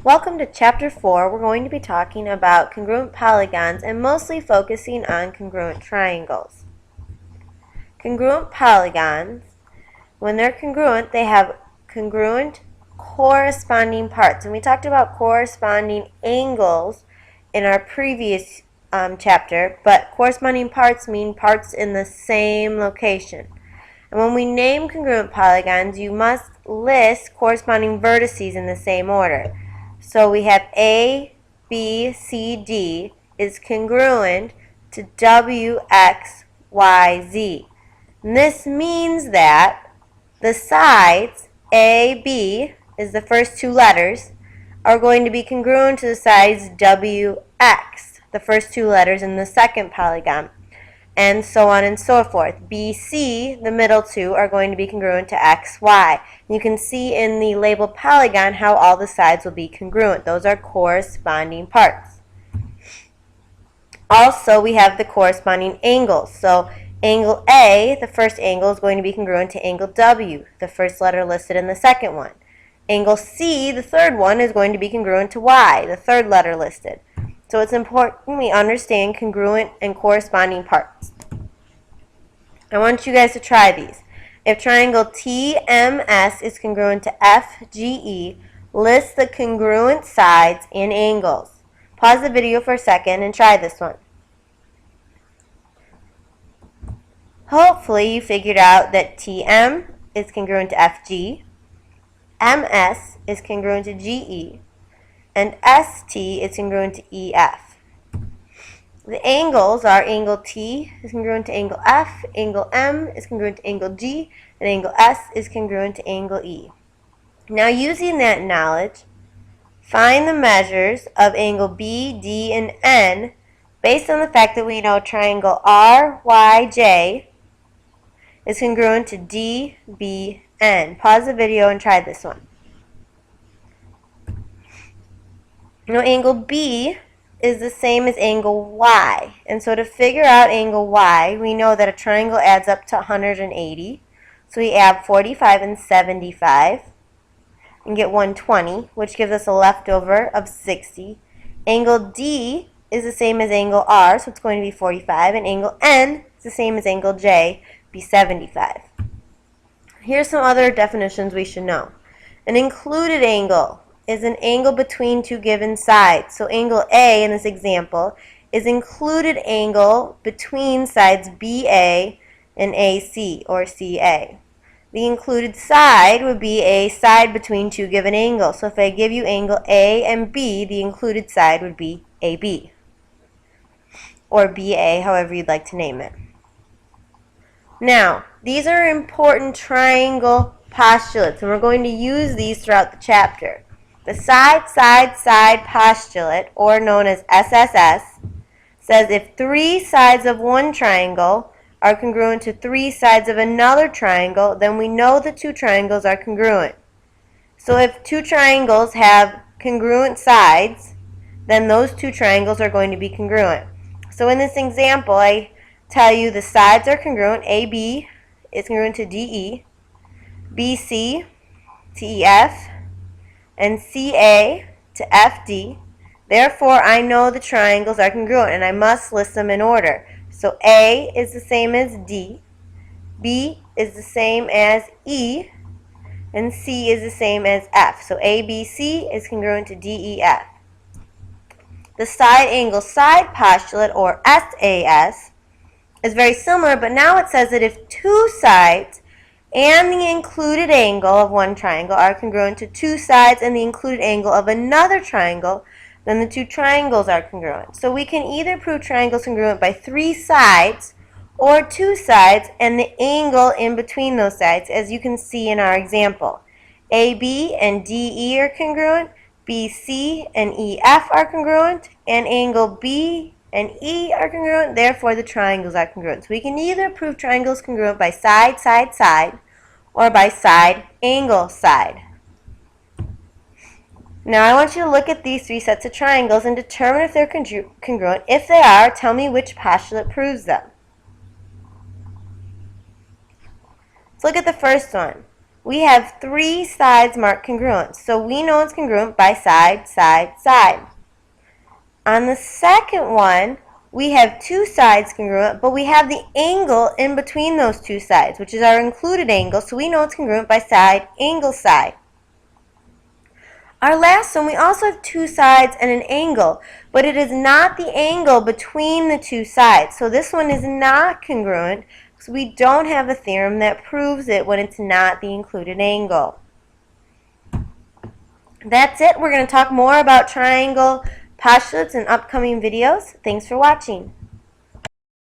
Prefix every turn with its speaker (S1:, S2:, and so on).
S1: Welcome to Chapter 4. We're going to be talking about congruent polygons and mostly focusing on congruent triangles. Congruent polygons, when they're congruent, they have congruent corresponding parts. And we talked about corresponding angles in our previous chapter, but corresponding parts mean parts in the same location. And when we name congruent polygons, you must list corresponding vertices in the same order. So we have A, B, C, D is congruent to W, X, Y, Z. And this means that the sides, A, B, is the first two letters, are going to be congruent to the sides W, X, the first two letters in the second polygon, and so on and so forth. B, C, the middle two, are going to be congruent to X, Y. You can see in the labeled polygon how all the sides will be congruent. Those are corresponding parts. Also, we have the corresponding angles. So angle A, the first angle, is going to be congruent to angle W, the first letter listed in the second one. Angle C, the third one, is going to be congruent to Y, the third letter listed. So it's important we understand congruent and corresponding parts. I want you guys to try these. If triangle TMS is congruent to FGE, list the congruent sides and angles. Pause the video for a second and try this one. Hopefully you figured out that TM is congruent to FG, MS is congruent to GE, and ST is congruent to EF. The angles are angle T is congruent to angle F, angle M is congruent to angle G, and angle S is congruent to angle E. Now, using that knowledge, find the measures of angle B, D, and N based on the fact that we know triangle RYJ is congruent to DBN. Pause the video and try this one. Now, angle B is the same as angle Y. And so to figure out angle Y, we know that a triangle adds up to 180. So we add 45 and 75 and get 120, which gives us a leftover of 60. Angle D is the same as angle R, so it's going to be 45. And angle N is the same as angle J, be 75. Here's some other definitions we should know. An included angle is an angle between two given sides. So angle A in this example is included angle between sides BA and AC or CA. The included side would be a side between two given angles. So if I give you angle A and B, the included side would be AB or BA, however you'd like to name it. Now, these are important triangle postulates, and we're going to use these throughout the chapter. The side postulate, or known as SSS, says if three sides of one triangle are congruent to three sides of another triangle, then we know the two triangles are congruent. So if two triangles have congruent sides, then those two triangles are going to be congruent. So in this example, I tell you the sides are congruent. AB is congruent to DE, BC to EF, and CA to FD. Therefore, I know the triangles are congruent, and I must list them in order. So A is the same as D, B is the same as E, and C is the same as F. So ABC is congruent to DEF. The side angle side postulate, or SAS, is very similar, but now it says that if two sides and the included angle of one triangle are congruent to two sides and the included angle of another triangle, then the two triangles are congruent. So we can either prove triangles congruent by three sides or two sides and the angle in between those sides, as you can see in our example. AB and DE are congruent, BC and EF are congruent, and angle B and E are congruent, therefore the triangles are congruent. So we can either prove triangles congruent by side, side, side, or by side, angle, side. Now I want you to look at these three sets of triangles and determine if they're congruent. If they are, tell me which postulate proves them. Let's look at the first one. we have 3 sides marked congruent. So we know it's congruent by side, side, side. On the second one, we have 2 sides congruent, but we have the angle in between those 2 sides, which is our included angle, so we know it's congruent by side, angle, side. Our last one, we also have 2 sides and an angle, but it is not the angle between the 2 sides. So this one is not congruent because we don't have a theorem that proves it when it's not the included angle. That's it. We're going to talk more about triangle postulates in upcoming videos. Thanks for watching.